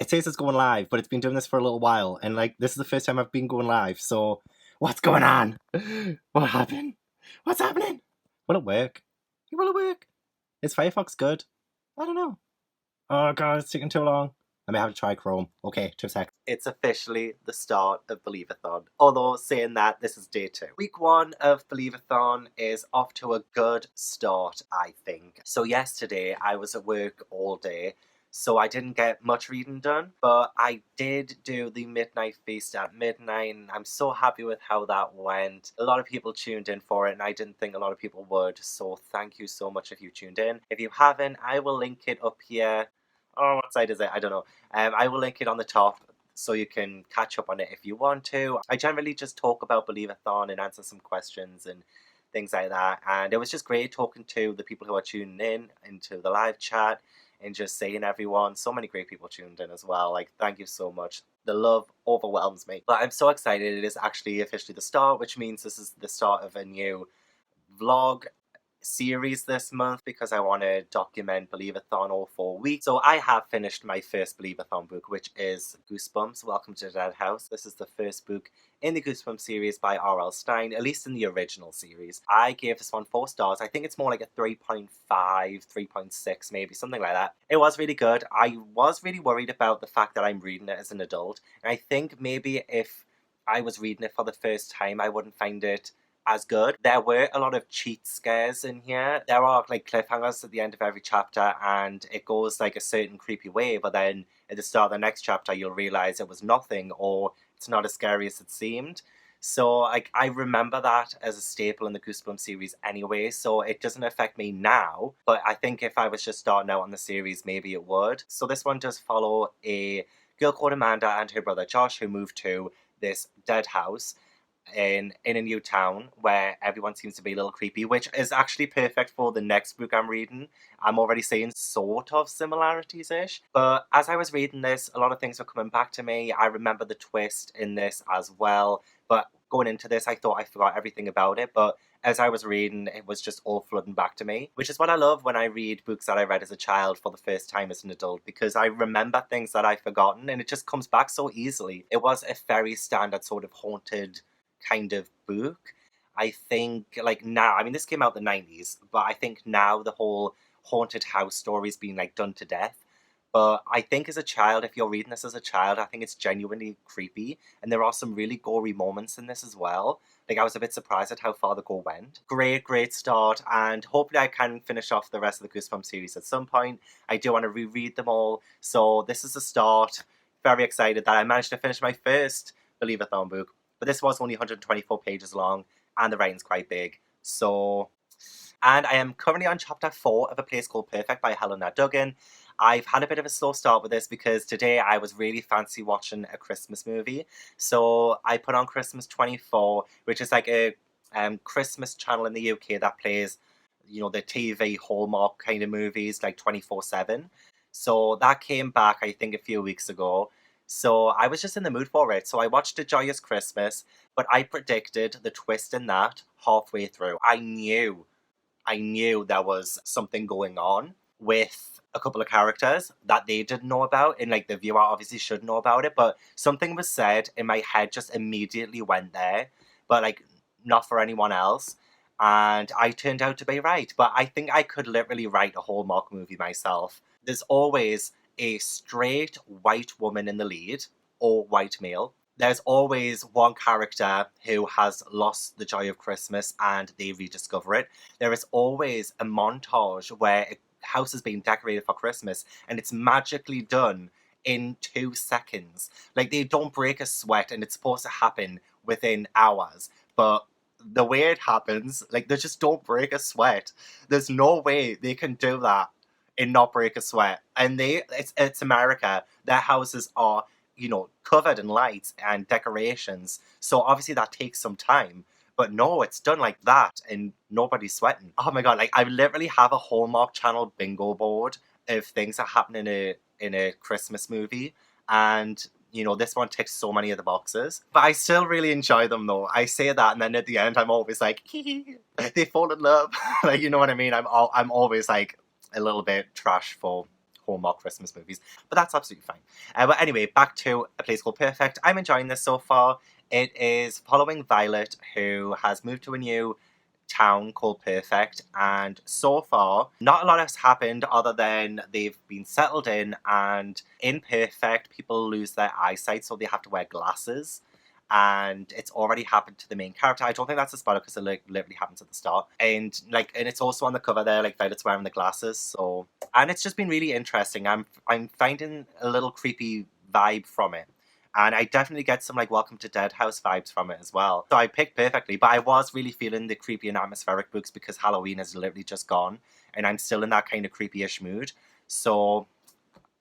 it says it's going live, but it's been doing this for a little while, and like this is the first time I've been going live. So what's going on? What happened? What's happening? Will it work? Will it work? Is Firefox good? I don't know. Oh god, it's taking too long. I may have to try Chrome. Okay, 2 seconds. It's officially the start of Believathon. Although, saying that, this is day 2. Week 1 of Believathon is off to a good start, I think. So yesterday, I was at work all day, so I didn't get much reading done, but I did do the Midnight Feast at midnight, and I'm so happy with how that went. A lot of people tuned in for it, and I didn't think a lot of people would, so thank you so much if you tuned in. If you haven't, I will link it up here. Oh, what side is it? I don't know. I will link it on the top so you can catch up on it if you want to. I generally just talk about Believathon and answer some questions and things like that. And it was just great talking to the people who are tuning in into the live chat and just seeing everyone. So many great people tuned in as well. Like, thank you so much. The love overwhelms me. But I'm so excited. It is actually officially the start, which means this is the start of a new vlog series this month because I want to document Believathon all 4 weeks. So I have finished my first Believathon book, which is Goosebumps, Welcome to the Dead House. This is the first book in the Goosebumps series by R.L. Stine, at least in the original series. I gave this one 4 stars. I think it's more like a 3.5, 3.6 maybe, something like that. It was really good. I was really worried about the fact that I'm reading it as an adult, and I think maybe if I was reading it for the first time, I wouldn't find it as good. There were a lot of cheat scares in here. There are like cliffhangers at the end of every chapter, and it goes like a certain creepy way, but then at the start of the next chapter you'll realise it was nothing, or it's not as scary as it seemed. So like I remember that as a staple in the Goosebumps series anyway, so it doesn't affect me now, but I think if I was just starting out on the series, maybe it would. So this one does follow a girl called Amanda and her brother Josh who moved to this dead house in a new town where everyone seems to be a little creepy, which is actually perfect for the next book I'm reading. I'm already seeing sort of similarities-ish. But as I was reading this, a lot of things were coming back to me. I remember the twist in this as well. But going into this, I thought I forgot everything about it. But as I was reading, it was just all flooding back to me. Which is what I love when I read books that I read as a child for the first time as an adult, because I remember things that I've forgotten and it just comes back so easily. It was a very standard sort of haunted kind of book. I think like now, I mean this came out in the 90s, but I think now the whole haunted house story's been like done to death. But I think as a child, if you're reading this as a child, I think it's genuinely creepy, and there are some really gory moments in this as well. Like I was a bit surprised at how far the gore went. Great start, and hopefully I can finish off the rest of the Goosebumps series at some point. I do want to reread them all, so this is a start. Very excited that I managed to finish my first Believathon book. But this was only 124 pages long, and the writing's quite big. So, and I am currently on chapter 4 of A Place Called Perfect by Helena Duggan. I've had a bit of a slow start with this because today I was really fancy watching a Christmas movie. So I put on Christmas 24, which is like a Christmas channel in the UK that plays, you know, the TV Hallmark kind of movies like 24/7. So that came back, I think, a few weeks ago. So I was just in the mood for it. So I watched A Joyous Christmas, but I predicted the twist in that halfway through. I knew there was something going on with a couple of characters that they didn't know about, and like the viewer obviously should know about it, but something was said in my head just immediately went there, but like not for anyone else. And I turned out to be right. But I think I could literally write a Hallmark movie myself. There's always a straight white woman in the lead, or white male. There's always one character who has lost the joy of Christmas and they rediscover it. There is always a montage where a house is being decorated for Christmas and it's magically done in 2 seconds. Like, they don't break a sweat, and it's supposed to happen within hours. But the way it happens, like, they just don't break a sweat. There's no way they can do that and not break a sweat. And it's America. Their houses are, you know, covered in lights and decorations. So obviously that takes some time. But no, it's done like that and nobody's sweating. Oh my god, like I literally have a Hallmark Channel bingo board of things that happen in a Christmas movie. And you know, this one ticks so many of the boxes. But I still really enjoy them though. I say that and then at the end I'm always like, they fall in love. Like, you know what I mean? I'm always like a little bit trash for Hallmark Christmas movies. But that's absolutely fine. But anyway, back to A Place Called Perfect. I'm enjoying this so far. It is following Violet, who has moved to a new town called Perfect, and so far not a lot has happened other than they've been settled in, and in Perfect people lose their eyesight, so they have to wear glasses, and it's already happened to the main character. I don't think that's a spoiler because it literally happens at the start, and it's also on the cover there, like Violet's wearing the glasses. So, and it's just been really interesting. I'm finding a little creepy vibe from it. And I definitely get some like Welcome to Dead House vibes from it as well. So I picked perfectly, but I was really feeling the creepy and atmospheric books because Halloween is literally just gone. And I'm still in that kind of creepy-ish mood. So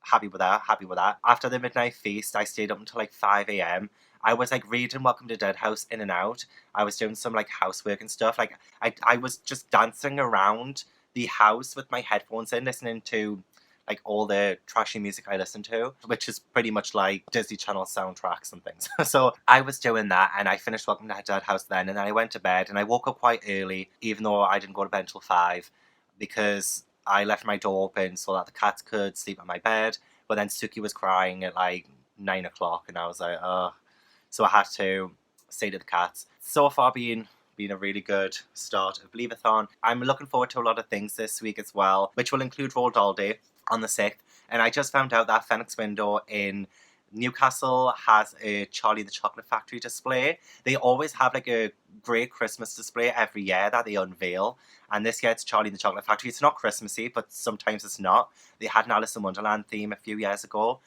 happy with that, happy with that. After the midnight feast, I stayed up until like 5 a.m. I was like reading Welcome to Dead House in and out. I was doing some like housework and stuff. Like I was just dancing around the house with my headphones in, listening to like all the trashy music I listen to, which is pretty much like Disney Channel soundtracks and things. So I was doing that, and I finished Welcome to Dead House then, and then I went to bed, and I woke up quite early, even though I didn't go to bed until 5, because I left my door open so that the cats could sleep on my bed, but then Suki was crying at like 9 o'clock, and I was like, ugh. So I had to say to the cats. So far been a really good start of Believathon. I'm looking forward to a lot of things this week as well, which will include Roald Day on the 6th. And I just found out that Phoenix Window in Newcastle has a Charlie the Chocolate Factory display. They always have like a great Christmas display every year that they unveil. And this year it's Charlie the Chocolate Factory. It's not Christmassy, but sometimes it's not. They had an Alice in Wonderland theme a few years ago.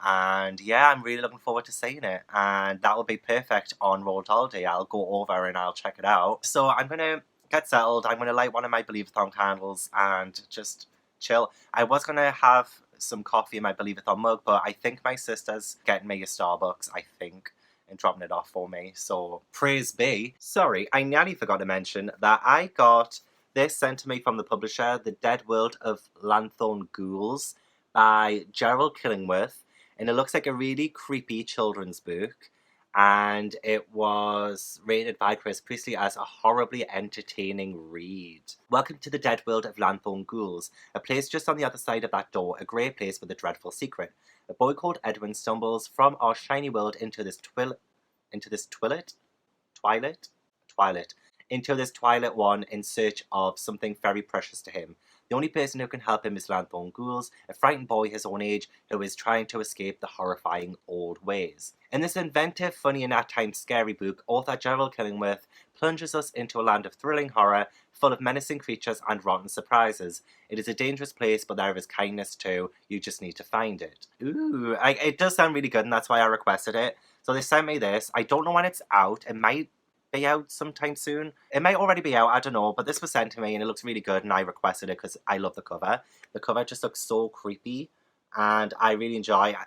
And yeah, I'm really looking forward to seeing it. And that will be perfect on Roald Day. I'll go over and I'll check it out. So I'm going to get settled. I'm going to light one of my Believathon candles and just chill. I was going to have some coffee in my Believathon mug, but I think my sister's getting me a Starbucks, I think, and dropping it off for me. So praise be. Sorry, I nearly forgot to mention that I got this sent to me from the publisher, The Dead World of Lanthorn Ghouls by Gerald Killingworth. And it looks like a really creepy children's book. And it was rated by Chris Priestley as a horribly entertaining read. Welcome to the dead world of Lanthorn Ghouls, a place just on the other side of that door, a grey place with a dreadful secret. A boy called Edwin stumbles from our shiny world into this twilight one in search of something very precious to him. The only person who can help him is Lanthorn Ghouls, a frightened boy his own age who is trying to escape the horrifying old ways. In this inventive, funny and at times scary book, author Gerald Killingworth plunges us into a land of thrilling horror, full of menacing creatures and rotten surprises. It is a dangerous place, but there is kindness too. You just need to find it. Ooh, it does sound really good, and that's why I requested it. So they sent me this. I don't know when it's out. It might be out sometime soon. It might already be out, I don't know, but this was sent to me and it looks really good, and I requested it because I love the cover. The cover just looks so creepy, and I really enjoy it.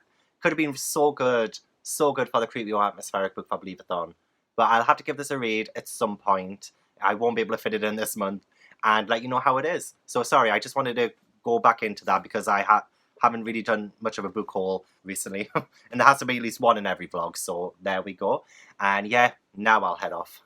Could have been so good for the creepy or atmospheric book for Believathon. But I'll have to give this a read at some point. I won't be able to fit it in this month and let you know how it is. So sorry, I just wanted to go back into that because I haven't really done much of a book haul recently. And there has to be at least one in every vlog, so there we go. And yeah, now I'll head off.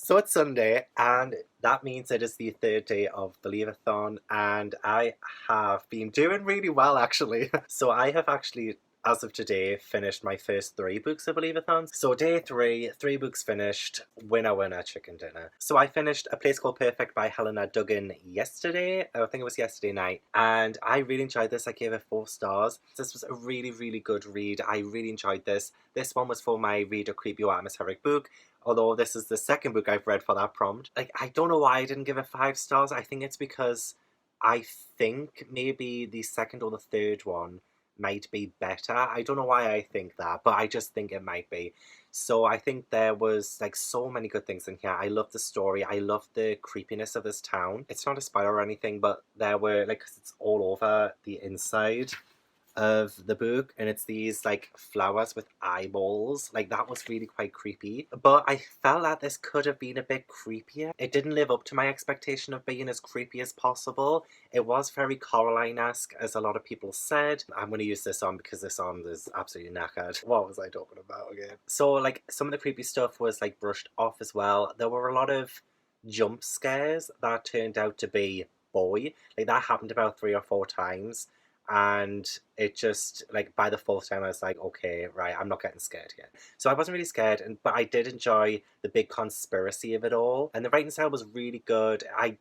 So it's Sunday, and that means it is the third day of Believathon, and I have been doing really well actually. So I have actually, as of today, finished my first 3 books of Believathon. So day 3 books finished, winner winner chicken dinner. So I finished A Place Called Perfect by Helena Duggan yesterday, I think it was yesterday night, and I really enjoyed this. I gave it 4 stars. This was a really, really good read. I really enjoyed this. This one was for my Read a Creepy or Atmospheric book. Although this is the second book I've read for that prompt. Like, I don't know why I didn't give it 5 stars. I think it's because I think maybe the second or the third one might be better. I don't know why I think that, but I just think it might be. So I think there was like so many good things in here. I love the story. I love the creepiness of this town. It's not a spoiler or anything, but there were like, 'cause it's all over the inside of the book, and it's these like flowers with eyeballs. Like, that was really quite creepy, but I felt that this could have been a bit creepier. It didn't live up to my expectation of being as creepy as possible. It was very Coraline-esque, as a lot of people said. I'm going to use this on because this on is absolutely knackered. What was I talking about again? So like, some of the creepy stuff was like brushed off as well. There were a lot of jump scares that turned out to be boy. Like, that happened about 3 or 4 times, and it just, like, by the 4th time I was like, okay, right, I'm not getting scared yet. So I wasn't really scared, but I did enjoy the big conspiracy of it all, and the writing style was really good. I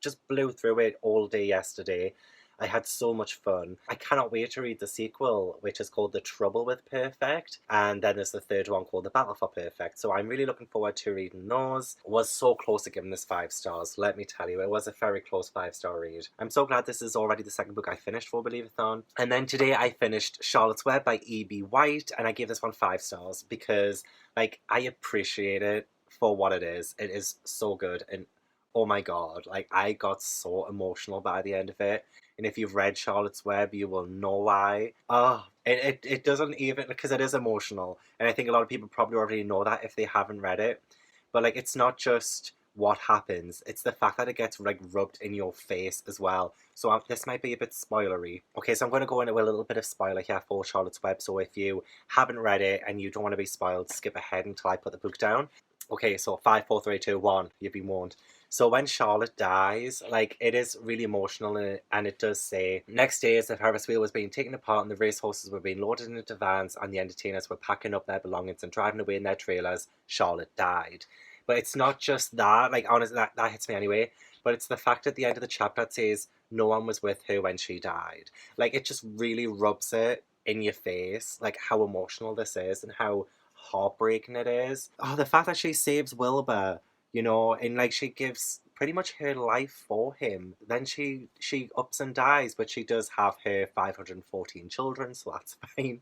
just blew through it all day yesterday. I had so much fun. I cannot wait to read the sequel, which is called The Trouble with Perfect, and then there's the third one called The Battle for Perfect. So I'm really looking forward to reading those. Was so close to giving this 5 stars, let me tell you. It was a very close 5-star read. I'm so glad this is already the second book I finished for Believathon. And then today I finished Charlotte's Web by E.B. White, and I gave this one 5 stars because, like, I appreciate it for what it is. It is so good, and oh my god, like, I got so emotional by the end of it. And if you've read Charlotte's Web, you will know why. Oh, it doesn't even, because it is emotional. And I think a lot of people probably already know that if they haven't read it. But like, it's not just what happens, it's the fact that it gets like rubbed in your face as well. So this might be a bit spoilery. Okay, so I'm going to go into a little bit of spoiler here for Charlotte's Web. So if you haven't read it and you don't want to be spoiled, skip ahead until I put the book down. Okay, so 5, 4, 3, 2, 1. You've been warned. So when Charlotte dies, like, it is really emotional, and it does say, next day as the Ferris wheel was being taken apart and the racehorses were being loaded into vans and the entertainers were packing up their belongings and driving away in their trailers, Charlotte died. But it's not just that, like, honestly, that hits me anyway, but it's the fact at the end of the chapter it says no one was with her when she died. Like, it just really rubs it in your face, like, how emotional this is and how heartbreaking it is. Oh, the fact that she saves Wilbur, and like, she gives pretty much her life for him. Then she ups and dies, but she does have her 514 children, so that's fine.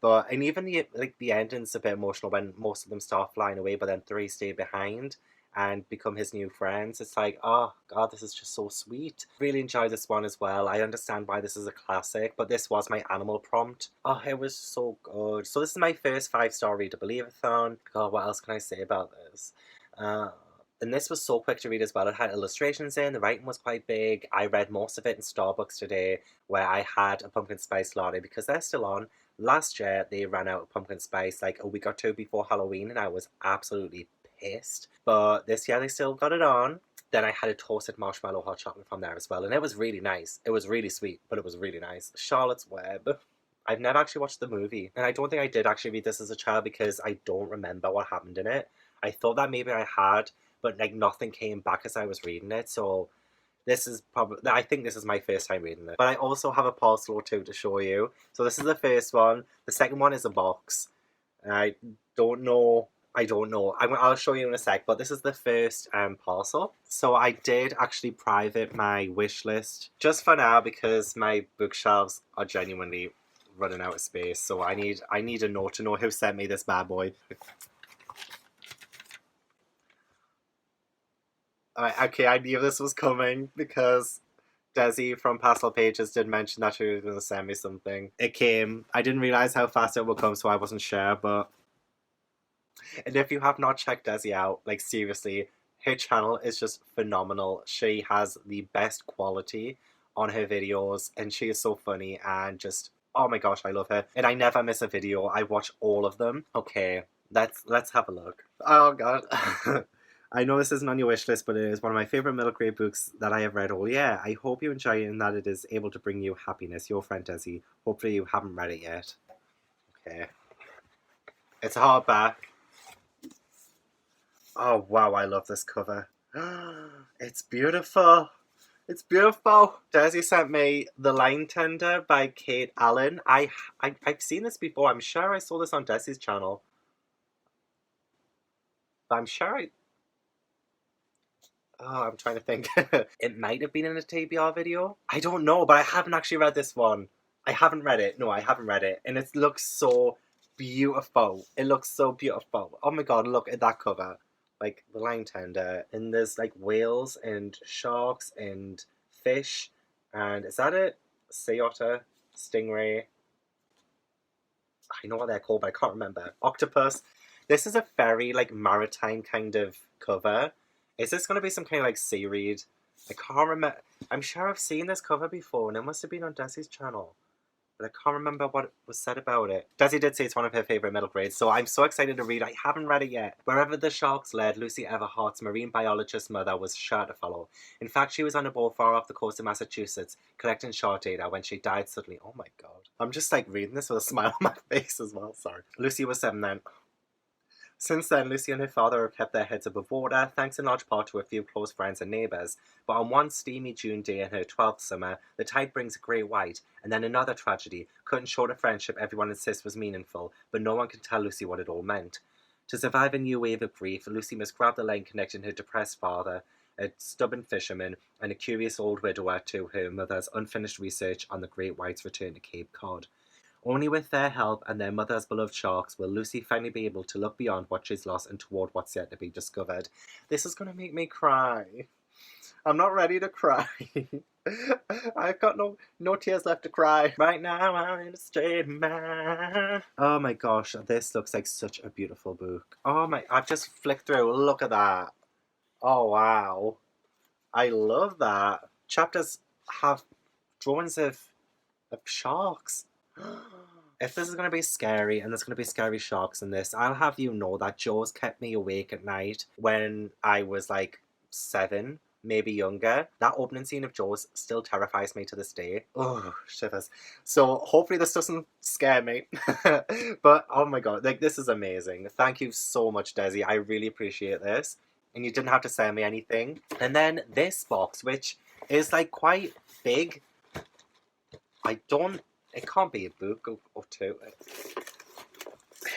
But, and even the ending's a bit emotional when most of them start flying away, but then 3 stay behind and become his new friends. It's like, oh god, this is just so sweet. Really enjoyed this one as well. I understand why this is a classic, but this was my animal prompt. Oh, it was so good. So this is my first 5-star read of Believathon. God, what else can I say about this? And this was so quick to read as well. It had illustrations in, the writing was quite big. I read most of it in Starbucks today, where I had a pumpkin spice latte because they're still on. Last year, they ran out of pumpkin spice like a week or 2 before Halloween, and I was absolutely pissed. But this year, they still got it on. Then I had a toasted marshmallow hot chocolate from there as well, and it was really nice. It was really sweet, but it was really nice. Charlotte's Web. I've never actually watched the movie, and I don't think I did actually read this as a child because I don't remember what happened in it. I thought that maybe I had, but like, nothing came back as I was reading it, so this is probably, I think this is my first time reading it. But I also have a parcel or 2 to show you. So this is the first one. The second one is a box. I don't know. I'll show you in a sec, but this is the first parcel. So I did actually private my wish list just for now because my bookshelves are genuinely running out of space. So I need a note to know who sent me this bad boy. Okay, I knew this was coming because Desi from Pastel Pages did mention that she was going to send me something. It came. I didn't realize how fast it would come, so I wasn't sure, but... And if you have not checked Desi out, like, seriously, her channel is just phenomenal. She has the best quality on her videos, and she is so funny, and just, oh my gosh, I love her. And I never miss a video. I watch all of them. Okay, let's have a look. Oh god. I know this isn't on your wish list, but it is one of my favourite middle grade books that I have read all year. I hope you enjoy it and that it is able to bring you happiness. Your friend Desi. Hopefully you haven't read it yet. Okay. It's a hardback. Oh wow, I love this cover. It's beautiful. It's beautiful. Desi sent me The Line Tender by Kate Allen. I've seen this before. I'm sure I saw this on Desi's channel. But I'm sure I'm trying to think. It might have been in a TBR video. I don't know, but I haven't actually read this one. I haven't read it. No, I haven't read it. And it looks so beautiful. It looks so beautiful. Oh my god, look at that cover. Like, The Line Tender. And there's like whales and sharks and fish. And is that it? Sea otter, stingray. I know what they're called, but I can't remember. Octopus. This is a very like maritime kind of cover. Is this going to be some kind of like seaweed? I can't remember. I'm sure I've seen this cover before, and it must have been on Desi's channel. But I can't remember what was said about it. Desi did say it's one of her favourite middle grades, so I'm so excited to read. I haven't read it yet. Wherever the sharks led, Lucy Everhart's marine biologist mother was sure to follow. In fact, she was on a boat far off the coast of Massachusetts, collecting shark data when she died suddenly. Oh my god. I'm just like reading this with a smile on my face as well, sorry. Lucy was 7 then. Since then, Lucy and her father have kept their heads above water, thanks in large part to a few close friends and neighbours. But on one steamy June day in her 12th summer, the tide brings a great white, and then another tragedy, cutting short a friendship everyone insists was meaningful, but no one can tell Lucy what it all meant. To survive a new wave of grief, Lucy must grab the line connecting her depressed father, a stubborn fisherman, and a curious old widower to her mother's unfinished research on the great white's return to Cape Cod. Only with their help and their mother's beloved sharks will Lucy finally be able to look beyond what she's lost and toward what's yet to be discovered. This is going to make me cry. I'm not ready to cry. I've got no tears left to cry. Right now I'm in a state of mind. Oh my gosh, this looks like such a beautiful book. Oh my, I've just flicked through. Look at that. Oh wow. I love that. Chapters have drawings of sharks. If this is going to be scary and there's going to be scary sharks in this, I'll have you know that Jaws kept me awake at night when I was like 7, maybe younger. That opening scene of Jaws still terrifies me to this day. Oh, shivers. So hopefully this doesn't scare me. But oh my god, like this is amazing. Thank you so much, Desi. I really appreciate this. And you didn't have to send me anything. And then this box, which is like quite big. It can't be a book or two.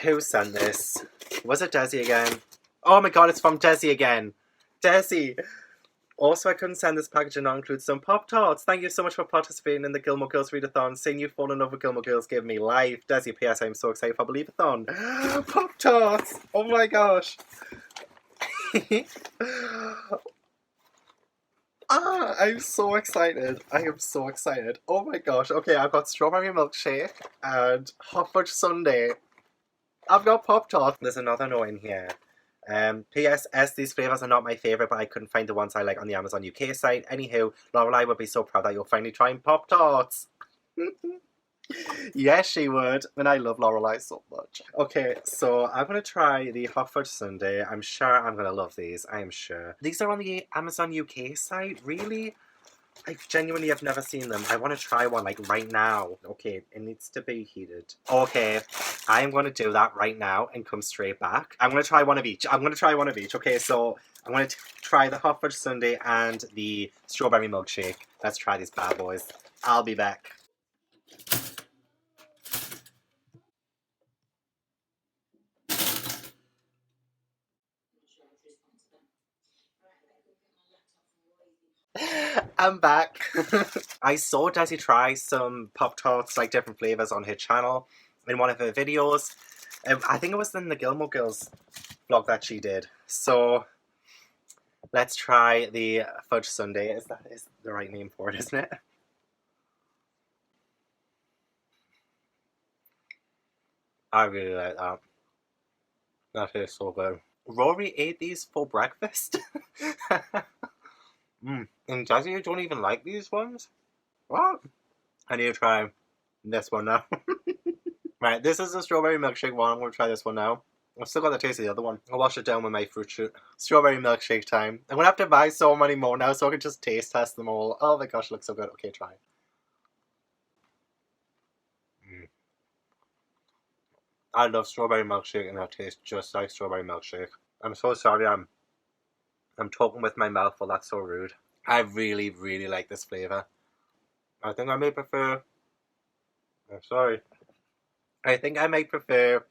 Who sent this? Was it Desi again? Oh my god, it's from Desi again. Desi! Also, I couldn't send this package and not include some Pop-Tarts. Thank you so much for participating in the Gilmore Girls Readathon. Seeing you fall in love with Gilmore Girls gave me life. Desi, P.S. I'm so excited for Believathon. Pop-Tarts! Oh my gosh. I'm so excited. I am so excited. Oh my gosh. Okay, I've got strawberry milkshake and hot fudge sundae. I've got Pop-Tart. There's another note in here. P.S. These flavours are not my favourite, but I couldn't find the ones I like on the Amazon UK site. Anywho, Lorelai would be so proud that you're finally trying Pop-Tarts. Yes, she would. And I love Lorelai so much. Okay, so I'm going to try the hot fudge sundae. I'm sure I'm going to love these. I am sure. These are on the Amazon UK site? Really? I genuinely have never seen them. I want to try one, like, right now. Okay, it needs to be heated. Okay, I'm going to do that right now and come straight back. I'm going to try one of each. Okay, so I'm going to try the hot fudge sundae and the strawberry milkshake. Let's try these bad boys. I'll be back. I'm back. I saw Desi try some Pop-Tarts, like different flavours on her channel in one of her videos. I think it was in the Gilmore Girls vlog that she did. So let's try the fudge sundae. Is the right name for it, isn't it? I really like that. That tastes so good. Rory ate these for breakfast. And Desi, you don't even like these ones? What? I need to try this one now. Right, this is the strawberry milkshake one. I'm going to try this one now. I've still got the taste of the other one. I'll wash it down with my fruit shoot. Strawberry milkshake time. I'm gonna have to buy so many more now so I can just taste test them all. Oh my gosh, it looks so good. Okay, try. I love strawberry milkshake and that tastes just like strawberry milkshake. I'm so sorry I'm talking with my mouth full. That's so rude. I really, really like this flavour. I think I may prefer... I'm sorry. I think I may prefer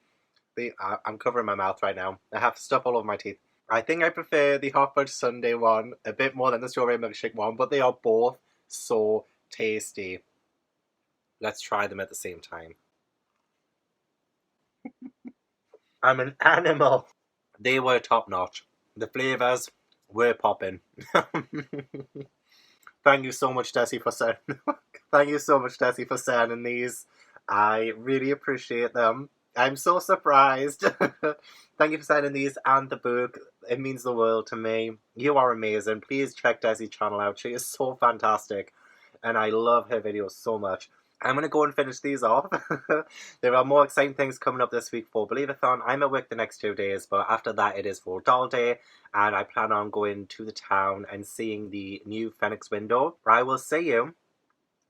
the... I'm covering my mouth right now. I have stuff all over my teeth. I think I prefer the hot fudge sundae one a bit more than the strawberry milkshake one, but they are both so tasty. Let's try them at the same time. I'm an animal. They were top notch. The flavours were popping. Thank you so much, Desi, for sending. Thank you so much, Desi, for sending these. I really appreciate them. I'm so surprised. Thank you for sending these and the book. It means the world to me. You are amazing. Please check Desi's channel out. She is so fantastic. And I love her videos so much. I'm going to go and finish these off. There are more exciting things coming up this week for Believathon. I'm at work the next 2 days, but after that it is for Dahl Day, and I plan on going to the town and seeing the new Phoenix window. I will see you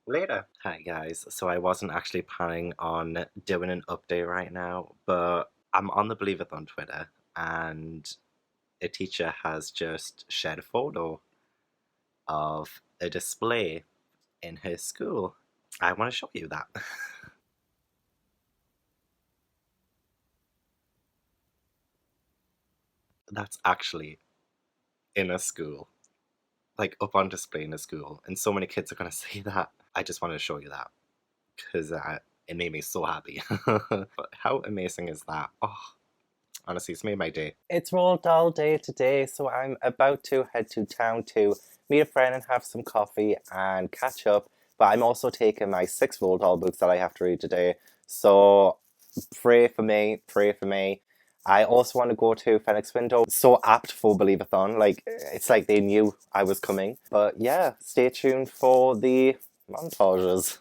later. Hi guys, so I wasn't actually planning on doing an update right now, but I'm on the Believathon Twitter, and a teacher has just shared a photo of a display in her school. I want to show you that. That's actually in a school. Like, up on display in a school. And so many kids are going to see that. I just wanted to show you that. Because it made me so happy. But how amazing is that? Oh, honestly, it's made my day. It's Roald Dahl Day today, so I'm about to head to town to meet a friend and have some coffee and catch up. But I'm also taking my 6 Roald Dahl books that I have to read today. So pray for me, pray for me. I also want to go to Phoenix Window. So apt for Believathon. Like, it's like they knew I was coming. But yeah, stay tuned for the montages.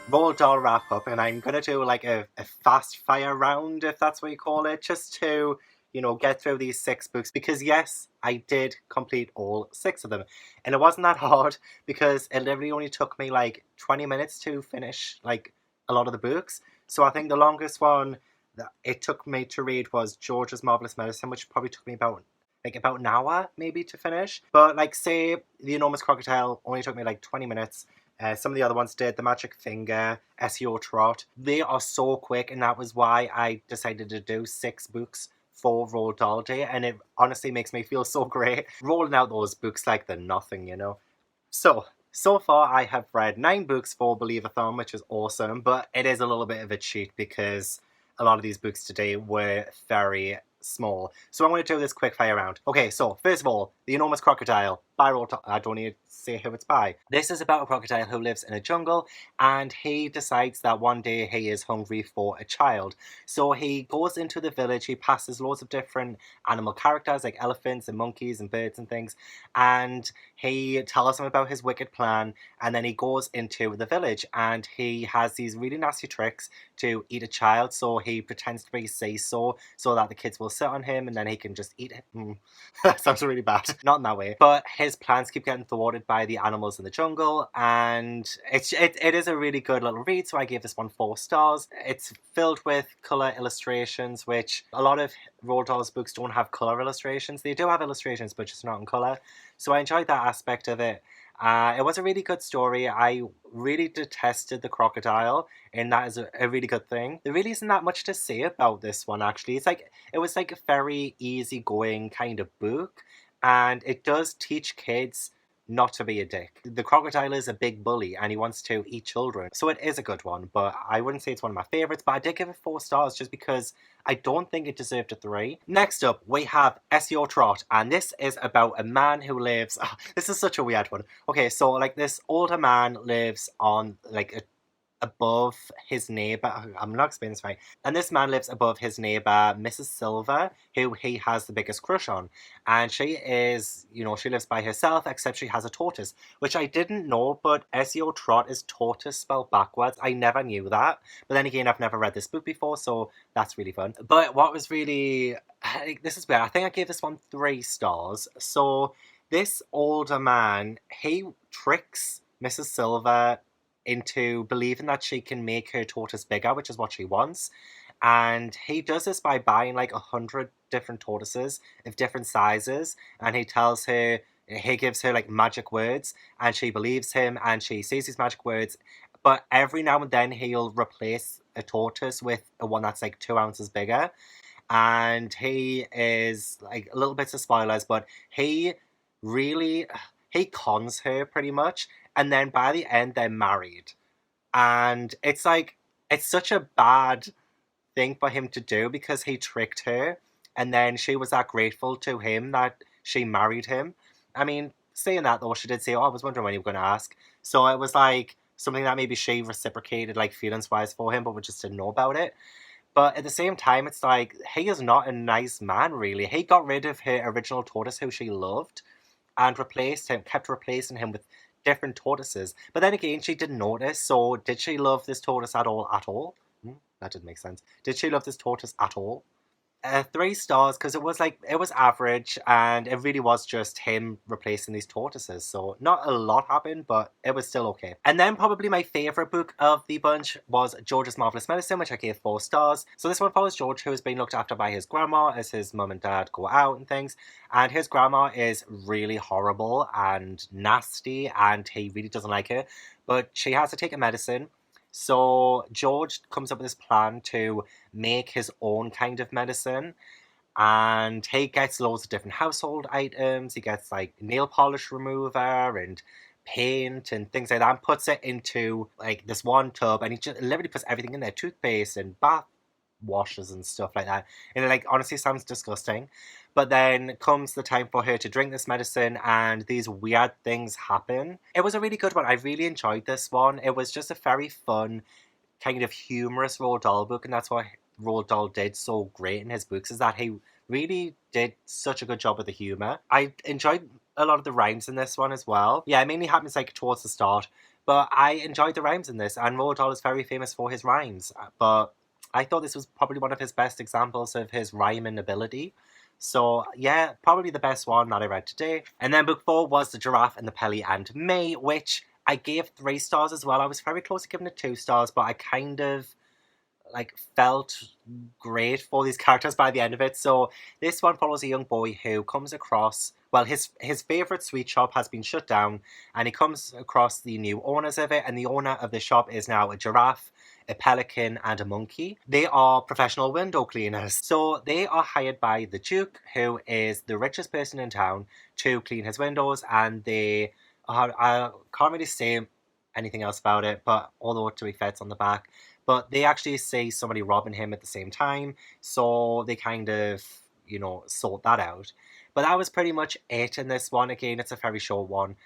Roald Dahl wrap up, and I'm gonna do like a fast fire round, if that's what you call it, just to, get through these 6 books, because yes, I did complete all 6 of them. And it wasn't that hard, because it literally only took me like 20 minutes to finish like a lot of the books. So I think the longest one that it took me to read was George's Marvelous Medicine, which probably took me about an hour maybe to finish. But like, say The Enormous Crocodile only took me like 20 minutes. Some of the other ones did. The Magic Finger, SEO Trot. They are so quick, and that was why I decided to do 6 books for Roald Dahl Day, and it honestly makes me feel so great rolling out those books like they're nothing. So far I have read 9 books for Believathon, which is awesome, but it is a little bit of a cheat because a lot of these books today were very small. So I'm going to do this quick fire round. Okay, so first of all, The Enormous Crocodile by Roald Dahl. I don't need to say who it's by. This is about a crocodile who lives in a jungle, and he decides that one day he is hungry for a child. So he goes into the village, he passes loads of different animal characters like elephants and monkeys and birds and things, and he tells them about his wicked plan, and then he goes into the village and he has these really nasty tricks to eat a child. So he pretends to be seesaw so that the kids will sit on him and then he can just eat it. That sounds really bad. Not in that way. But his plans keep getting thwarted by the animals in the jungle, and it is a really good little read, so I gave this one 4 stars. It's filled with colour illustrations, which a lot of Roald Dahl's books don't have colour illustrations. They do have illustrations, but just not in colour. So I enjoyed that aspect of it. It was a really good story. I really detested the crocodile, and that is a really good thing. There really isn't that much to say about this one, actually. It was like a very easygoing kind of book, and it does teach kids not to be a dick. The crocodile is a big bully and he wants to eat children. So it is a good one, but I wouldn't say it's one of my favourites, but I did give it 4 stars just because I don't think it deserved a 3. Next up, we have SEO Trot, and this is about a man who lives... Oh, this is such a weird one. Okay, so like this older man lives on like above his neighbour. I'm not explaining this right. And this man lives above his neighbour, Mrs. Silver, who he has the biggest crush on. And she is, she lives by herself, except she has a tortoise, which I didn't know, but SEO Trot is tortoise spelled backwards. I never knew that. But then again, I've never read this book before, so that's really fun. But what was really... This is weird. I think I gave this one 3 stars. So this older man, he tricks Mrs. Silver into believing that she can make her tortoise bigger, which is what she wants. And he does this by buying like 100 different tortoises of different sizes, and he gives her like magic words, and she believes him and she says these magic words. But every now and then he'll replace a tortoise with a one that's like 2 ounces bigger. And he is like, a little bit of spoilers, but he cons her pretty much, and then by the end they're married. And it's such a bad thing for him to do, because he tricked her, and then she was that grateful to him that she married him. I mean, saying that though, she did say, "Oh, I was wondering when you were going to ask." So it was like something that maybe she reciprocated like feelings wise for him, but we just didn't know about it. But at the same time, it's like, he is not a nice man, really. He got rid of her original tortoise who she loved, and kept replacing him with different tortoises. But then again, she didn't notice, so did she love this tortoise at all? That didn't make sense. Did she love this tortoise at all? 3 stars, because it was average, and it really was just him replacing these tortoises. So not a lot happened, but it was still okay. And then probably my favourite book of the bunch was George's Marvelous Medicine, which I gave 4 stars. So this one follows George, who has been looked after by his grandma as his mum and dad go out and things. And his grandma is really horrible and nasty, and he really doesn't like her. But she has to take a medicine. So George comes up with this plan to make his own kind of medicine, and he gets loads of different household items. He gets like nail polish remover and paint and things like that, and puts it into like this one tub, and he just literally puts everything in there: toothpaste and bath washes and stuff like that. And it like honestly sounds disgusting. But then comes the time for her to drink this medicine, and these weird things happen. It was a really good one. I really enjoyed this one. It was just a very fun, kind of humorous Roald Dahl book, and that's what Roald Dahl did so great in his books, is that he really did such a good job with the humour. I enjoyed a lot of the rhymes in this one as well. Yeah, it mainly happens like towards the start, but I enjoyed the rhymes in this, and Roald Dahl is very famous for his rhymes. But I thought this was probably one of his best examples of his rhyming ability. So yeah, probably the best one that I read today. And then book 4 was The Giraffe and the Pelly and Me, which I gave 3 stars as well. I was very close to giving it 2 stars, but I kind of like felt great for these characters by the end of it. So this one follows a young boy who comes across, well, his favorite sweet shop has been shut down, and he comes across the new owners of it, and the owner of the shop is now a giraffe, a pelican, and a monkey. They are professional window cleaners. So they are hired by the Duke, who is the richest person in town, to clean his windows, and they are, I can't really say anything else about it, but although to be fair, it's on the back. But they actually see somebody robbing him at the same time, so they kind of, sort that out. But that was pretty much it in this one. Again, it's a very short one.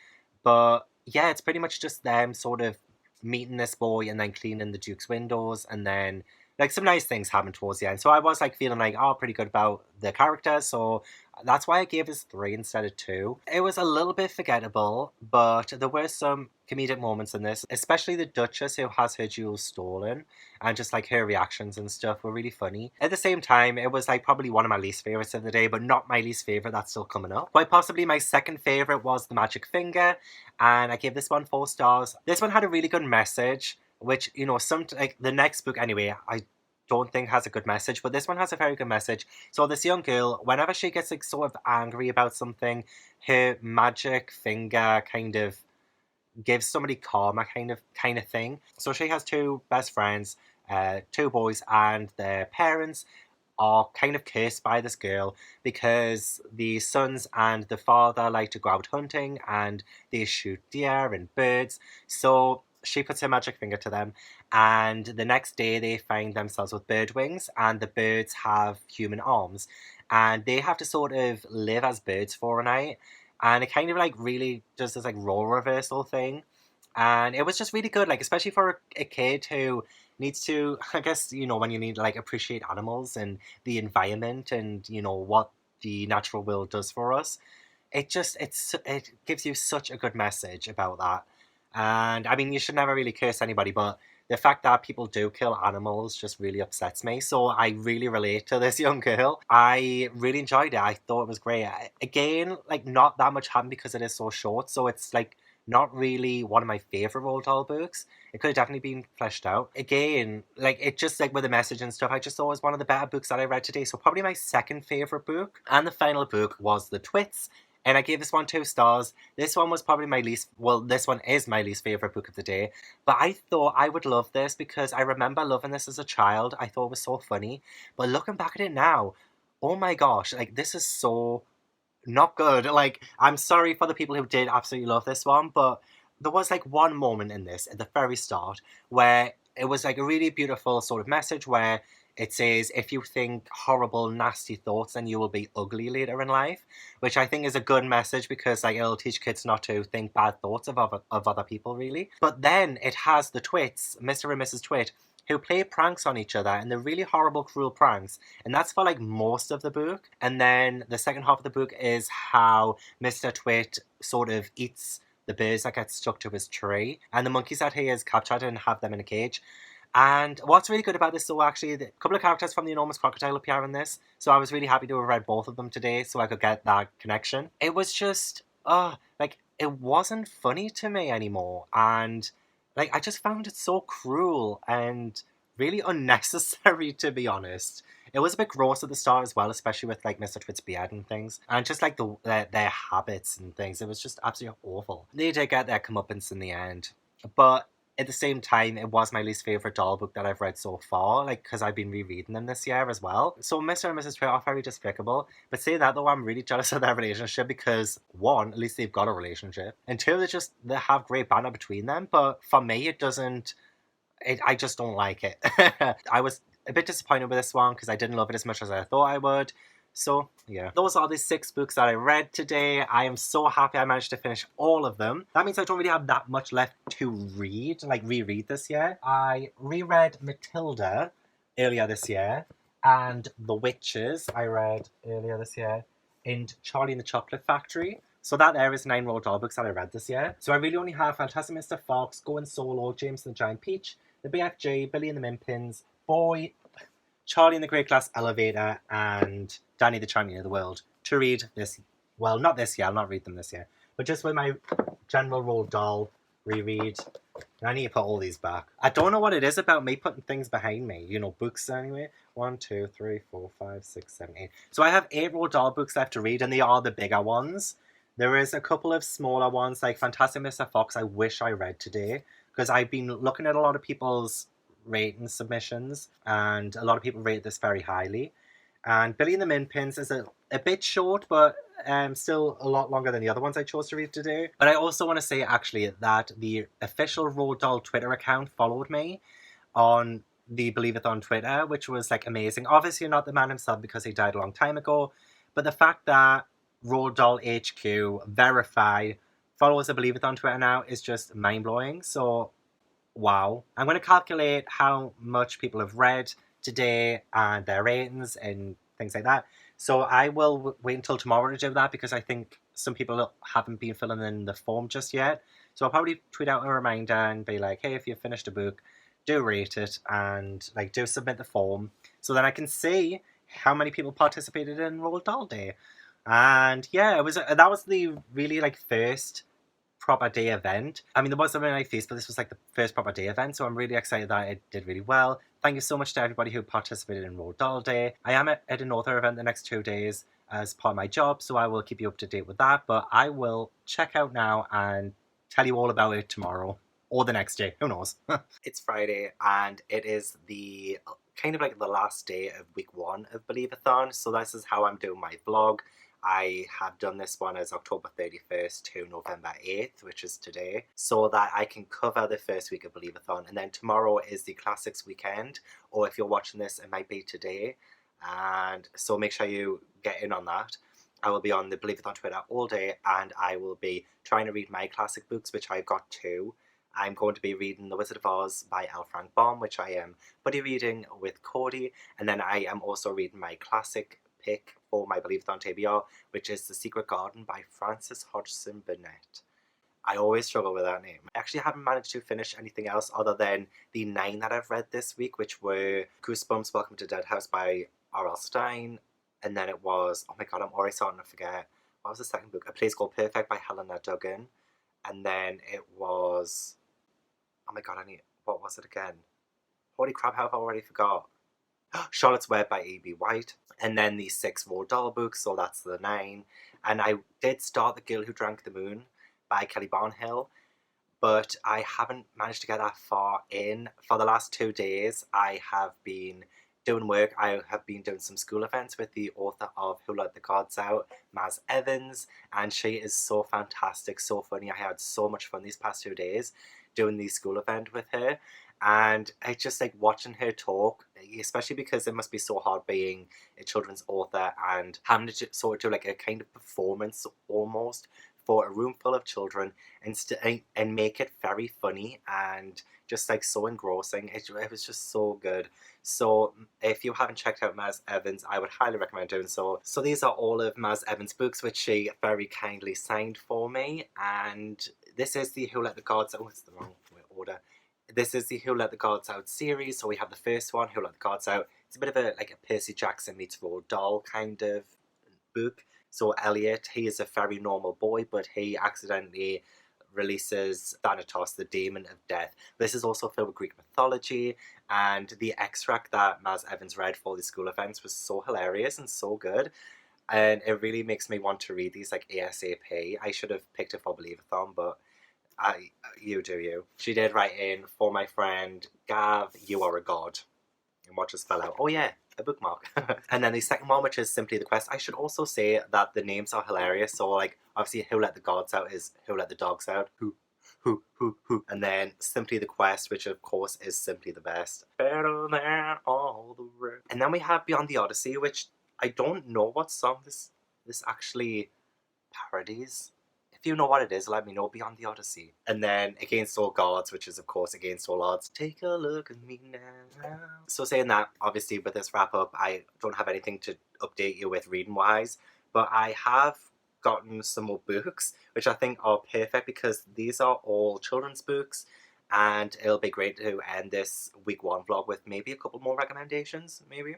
But yeah, it's pretty much just them sort of meeting this boy and then cleaning the Duke's windows, and then like some nice things happen towards the end. So I was like feeling like, oh, pretty good about the characters. So that's why I gave this 3 instead of 2. It was a little bit forgettable, but there were some comedic moments in this, especially the Duchess who has her jewels stolen, and just like her reactions and stuff were really funny. At the same time, it was like probably one of my least favorites of the day, but not my least favorite. That's still coming up. Quite possibly my second favorite was The Magic Finger, and I gave this one 4 stars. This one had a really good message, which, some like the next book anyway, I don't think has a good message, but this one has a very good message. So this young girl, whenever she gets like sort of angry about something, her magic finger kind of gives somebody karma kind of thing. So she has 2 best friends, 2 boys, and their parents are kind of cursed by this girl because the sons and the father like to go out hunting and they shoot deer and birds. So she puts her magic finger to them, and the next day they find themselves with bird wings, and the birds have human arms, and they have to sort of live as birds for a night. And it kind of like really does this like role reversal thing. And it was just really good, like especially for a kid who needs to, I guess, when you need to like appreciate animals and the environment and what the natural world does for us. It gives you such a good message about that. And I mean, you should never really curse anybody, but the fact that people do kill animals just really upsets me. So I really relate to this young girl. I really enjoyed it. I thought it was great. Again, like not that much happened because it is so short. So it's like not really one of my favorite Roald Dahl books. It could have definitely been fleshed out. Again, like it just like with the message and stuff, I just thought it was one of the better books that I read today. So probably my second favorite book. And the final book was The Twits. And I gave this one 2 stars. This one was probably this one is my least favorite book of the day. But I thought I would love this because I remember loving this as a child. I thought it was so funny. But looking back at it now, oh my gosh, like this is so not good. Like, I'm sorry for the people who did absolutely love this one, but there was like one moment in this at the very start where it was like a really beautiful sort of message where it says, if you think horrible, nasty thoughts, then you will be ugly later in life, which I think is a good message because like it'll teach kids not to think bad thoughts of other people, really. But then it has the Twits, Mr. and Mrs. Twit, who play pranks on each other, and they're really horrible, cruel pranks. And that's for like most of the book. And then the second half of the book is how Mr. Twit sort of eats the birds that get stuck to his tree, and the monkeys that he has captured and have them in a cage. And what's really good about this, though, actually, a couple of characters from The Enormous Crocodile appear in this, so I was really happy to have read both of them today so I could get that connection. It was just, like, it wasn't funny to me anymore, and, like, I just found it so cruel and really unnecessary, to be honest. It was a bit gross at the start as well, especially with, like, Mr. Twit's beard and things, and just, like, their habits and things. It was just absolutely awful. They did get their comeuppance in the end, but at the same time, it was my least favourite Dahl book that I've read so far, like, because I've been rereading them this year as well. So Mr. and Mrs. Twit are very despicable, but saying that though, I'm really jealous of their relationship because, one, at least they've got a relationship, and two, they have great banter between them, but for me, I just don't like it. I was a bit disappointed with this one because I didn't love it as much as I thought I would. So, yeah. Those are the 6 books that I read today. I am so happy I managed to finish all of them. That means I don't really have that much left to read, like reread this year. I reread Matilda earlier this year, and The Witches I read earlier this year, and Charlie and the Chocolate Factory. So that there is 9 Roald Dahl books that I read this year. So I really only have Fantastic Mr. Fox, Going Solo, James and the Giant Peach, The BFG, Billy and the Minpins, Boy, Charlie and the Great Glass Elevator and Danny the Champion of the World to read this. Well, not this year. I'll not read them this year. But just with my general Roald Dahl reread. I need to put all these back. I don't know what it is about me putting things behind me. You know, books anyway. 1, 2, 3, 4, 5, 6, 7, 8. So I have 8 Roald Dahl books left to read, and they are the bigger ones. There is a couple of smaller ones, like Fantastic Mr. Fox, I wish I read today. Because I've been looking at a lot of people's rating submissions, and a lot of people rate this very highly. And Billy and the Minpins is a bit short, but still a lot longer than the other ones I chose to read today. But I also want to say, actually, that the official Roald Dahl Twitter account followed me on the Believathon Twitter, which was, like, amazing. Obviously not the man himself because he died a long time ago, but the fact that Roald Dahl HQ verified follows the Believathon Twitter now is just mind-blowing. So, wow. I'm going to calculate how much people have read today and their ratings and things like that. So I will wait until tomorrow to do that because I think some people haven't been filling in the form just yet. So I'll probably tweet out a reminder and be like, hey, if you've finished a book, do rate it and, like, do submit the form so that I can see how many people participated in Roald Dahl Day. And yeah, that was the really, like, first proper day event. I mean, there was something like this, but this was like the first proper day event, so I'm really excited that it did really well. Thank you so much to everybody who participated in Roald Dahl Day. I am at an author event the next 2 days as part of my job, so I will keep you up to date with that, but I will check out now and tell you all about it tomorrow. Or the next day, who knows? It's Friday, and it is the kind of like the last day of week 1 of Believathon, so this is how I'm doing my vlog. I have done this one as October 31st to November 8th, which is today, so that I can cover the first week of Believathon. And then tomorrow is the Classics weekend, or if you're watching this, it might be today. And so make sure you get in on that. I will be on the Believathon Twitter all day, and I will be trying to read my classic books, which I've got 2. I'm going to be reading The Wizard of Oz by L. Frank Baum, which I am buddy reading with Cody, and then I am also reading my classic pick for my Believathon TBR, which is The Secret Garden by Frances Hodgson Burnett. I always struggle with that name. I actually haven't managed to finish anything else other than the 9 that I've read this week, which were Goosebumps, Welcome to Dead House by R.L. Stine, and then it was, oh my god, I'm already starting to forget. What was the second book? A Place Called Perfect by Helena Duggan, and then it was, oh my god, what was it again? Holy crap, how have I already forgot? Charlotte's Web by E.B. White, and then the 6 Roald Dahl books, so that's the 9. And I did start The Girl Who Drank the Moon by Kelly Barnhill, but I haven't managed to get that far in. For the last 2 days, I have been doing work. I have been doing some school events with the author of Who Let the Gods Out, Maz Evans, and she is so fantastic, so funny. I had so much fun these past 2 days doing the school event with her. And I just like watching her talk, especially because it must be so hard being a children's author and having to sort of do like a kind of performance almost for a room full of children and make it very funny and just like so engrossing. It was just so good. So if you haven't checked out Maz Evans, I would highly recommend doing so. So these are all of Maz Evans' books, which she very kindly signed for me. And this is the Who Let the Gods Out. Oh, it's the wrong order. This is the Who Let the Gods Out series. So we have the first one, Who Let the Gods Out. It's a bit of a Percy Jackson meets Roald Dahl kind of book. So Elliot, he is a very normal boy, but he accidentally releases Thanatos, the demon of death. This is also filled with Greek mythology, and the extract that Maz Evans read for the school events was so hilarious and so good. And it really makes me want to read these like ASAP. I should have picked it for Believathon, but you do you. She did write in, for my friend Gav, you are a god. And what just fell out? Oh yeah, a bookmark. And then the second one, which is Simply the Quest. I should also say that the names are hilarious. So like, obviously Who Let the Gods Out is Who Let the Dogs Out. Who. And then Simply the Quest, which of course is simply the best. Better than all the rest. And then we have Beyond the Odyssey, which I don't know what song this actually parodies. If you know what it is, let me know. Beyond the Odyssey. And then Against All Gods, which is of course Against All Odds. Take a look at me now. So saying that, obviously with this wrap up, I don't have anything to update you with reading wise, but I have gotten some more books, which I think are perfect because these are all children's books, And it'll be great to end this week 1 vlog with maybe a couple more recommendations, maybe.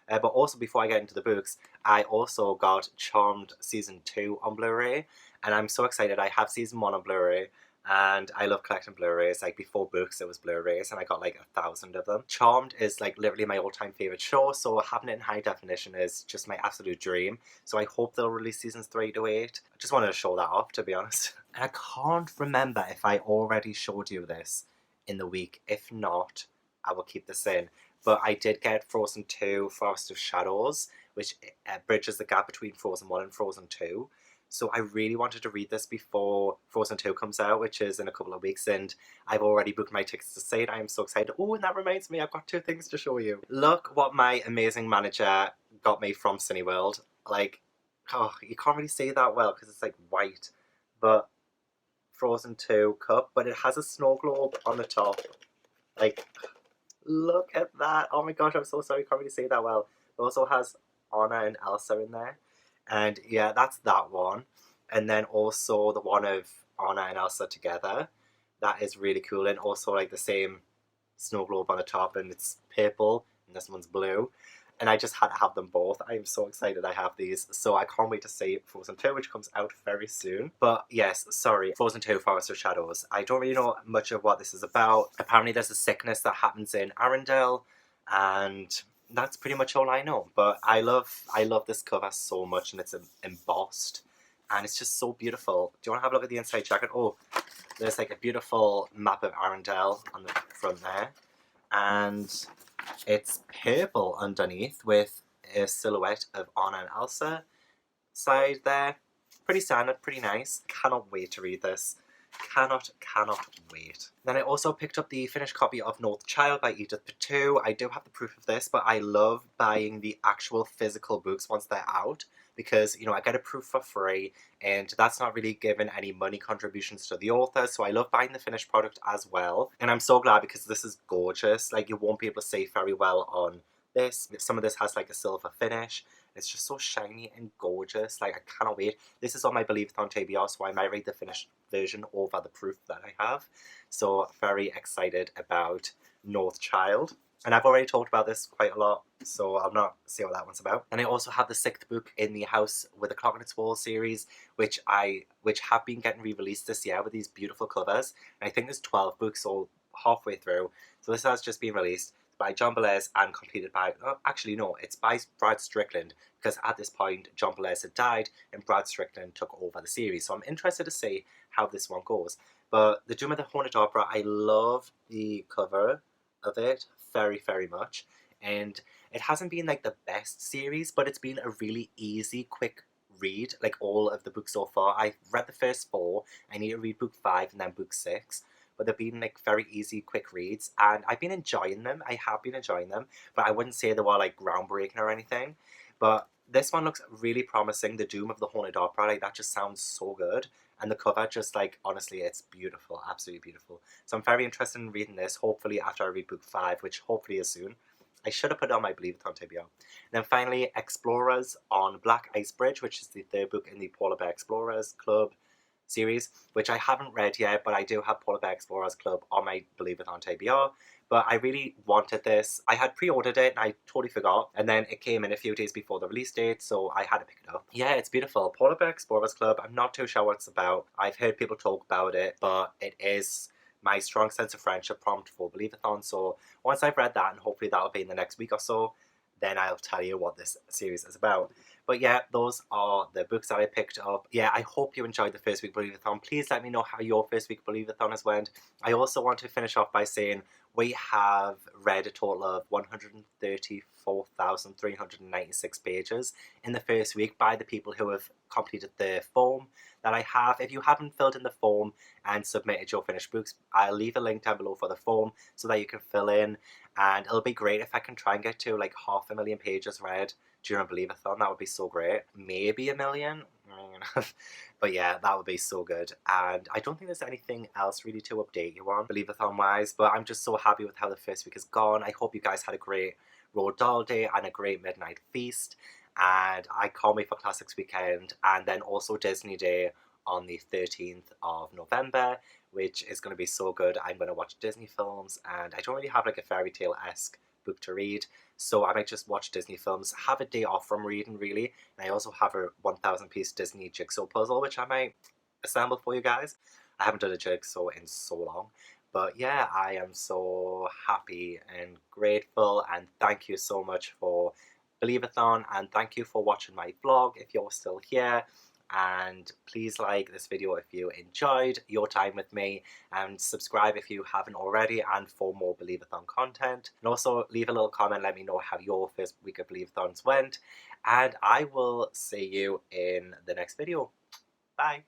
But also, before I get into the books, I also got Charmed Season 2 on Blu-ray, and I'm so excited. I have Season 1 on Blu-ray, and I love collecting Blu-rays. Like, before books, it was Blu-rays, and I got like 1,000 of them. Charmed is like literally my all-time favourite show, so having it in high definition is just my absolute dream. So I hope they'll release Seasons 3 to 8. I just wanted to show that off, to be honest. And I can't remember if I already showed you this in the week. If not, I will keep this in. But I did get Frozen 2 Forest of Shadows, which bridges the gap between Frozen 1 and Frozen 2. So I really wanted to read this before Frozen 2 comes out, which is in a couple of weeks, and I've already booked my tickets to see it. I am so excited. Oh, and that reminds me, I've got 2 things to show you. Look what my amazing manager got me from Cineworld. Like, oh, you can't really see that well because it's like white, but Frozen 2 cup, but it has a snow globe on the top. Like, look at that. Oh my gosh, I'm so sorry, you can't really see that well. It also has Anna and Elsa in there. And yeah, that's that one. And then also the one of Anna and Elsa together. That is really cool. And also like the same snow globe on the top, and it's purple, and this one's blue. And I just had to have them both. I am so excited I have these. So I can't wait to see Frozen 2, which comes out very soon. But yes, sorry, Frozen 2 Forest of Shadows. I don't really know much of what this is about. Apparently there's a sickness that happens in Arendelle, and that's pretty much all I know. But I love this cover so much, and it's embossed. And it's just so beautiful. Do you want to have a look at the inside jacket? Oh, there's like a beautiful map of Arendelle on the front there. And it's purple underneath with a silhouette of Anna and Elsa side there. Pretty standard, pretty nice. Cannot wait to read this. Cannot wait. Then I also picked up the finished copy of North Child by Edith Patu. I do have the proof of this, but I love buying the actual physical books once they're out, because, you know, I get a proof for free, and that's not really given any money contributions to the author, so I love buying the finished product as well. And I'm so glad, because this is gorgeous. Like, you won't be able to see very well on this. Some of this has like a silver finish. It's just so shiny and gorgeous. Like, I cannot wait. This is on my Believathon TBR, so I might read the finished version over the proof that I have. So very excited about North Child. And I've already talked about this quite a lot, so I'll not see what that one's about. And I also have the 6th book in the House with a Clock in Its Wall series, which have been getting re-released this year with these beautiful covers. And I think there's 12 books all halfway through. So this has just been released by John Boles and completed by, oh, actually no, it's by Brad Strickland, because at this point John Boles had died and Brad Strickland took over the series. So I'm interested to see how this one goes. But The Doom of the Haunted Opera, I love the cover of it very, very much. And it hasn't been like the best series, but it's been a really easy, quick read, like all of the books so far. I've read the first 4, I need to read book 5 and then book 6. But they've been like very easy, quick reads, and I've been enjoying them. I have been enjoying them, but I wouldn't say they were like groundbreaking or anything. But this one looks really promising. The Doom of the Haunted Opera, like, that just sounds so good. And the cover, just like, honestly, it's beautiful, absolutely beautiful. So I'm very interested in reading this, hopefully after I read book 5, which hopefully is soon. I should have put it on my Believathon TBR. And then finally, Explorers on Black Ice Bridge, which is the 3rd book in the Polar Bear Explorers Club series, which I haven't read yet, but I do have Polar Bear Explorers Club on my Believathon TBR. But I really wanted this. I had pre-ordered it and I totally forgot, and then it came in a few days before the release date, so I had to pick it up. Yeah, it's beautiful. Polar Bear Explorers Club, I'm not too sure what it's about. I've heard people talk about it, but it is my strong sense of friendship prompt for Believathon, so once I've read that, and hopefully that'll be in the next week or so, then I'll tell you what this series is about. But yeah, those are the books that I picked up. Yeah, I hope you enjoyed the first week Believathon. Please let me know how your first week Believathon has went. I also want to finish off by saying we have read a total of 134,396 pages in the first week by the people who have completed the form that I have. If you haven't filled in the form and submitted your finished books, I'll leave a link down below for the form so that you can fill in, and it'll be great if I can try and get to like 500,000 pages read during Believathon. That would be so great. Maybe 1 million, but yeah, that would be so good. And I don't think there's anything else really to update you on Believathon wise, but I'm just so happy with how the first week has gone. I hope you guys had a great Roald Dahl day and a great midnight feast, and I can't wait for Classics Weekend and then also Disney Day on the 13th of November, which is going to be so good. I'm going to watch Disney films, and I don't really have like a fairy tale-esque book to read, so I might just watch Disney films, have a day off from reading really, and I also have a 1,000-piece Disney jigsaw puzzle, which I might assemble for you guys. I haven't done a jigsaw in so long. But yeah, I am so happy and grateful, and thank you so much for Believathon, and thank you for watching my vlog if you're still here. And please like this video if you enjoyed your time with me, and subscribe if you haven't already, and for more Believathon content. And also leave a little comment, let me know how your first week of Believathons went, and I will see you in the next video. Bye!